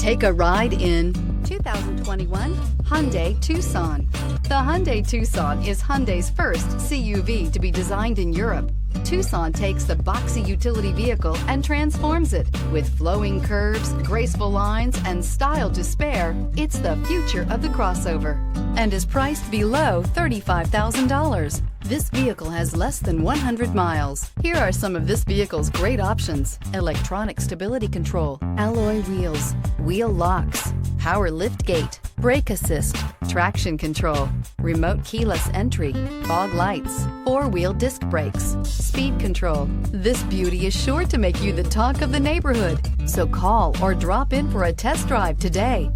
Take a ride in 2021 Hyundai Tucson. The Hyundai Tucson is Hyundai's first CUV to be designed in Europe. Tucson takes the boxy utility vehicle and transforms it. With flowing curves, graceful lines, and style to spare, it's the future of the crossover and is priced below $35,000. This vehicle has less than 100 miles. Here are some of this vehicle's great options: electronic stability control, alloy wheels, wheel locks, power lift gate, brake assist, traction control, remote keyless entry, fog lights, four-wheel disc brakes, speed control. This beauty is sure to make you the talk of the neighborhood. So call or drop in for a test drive today.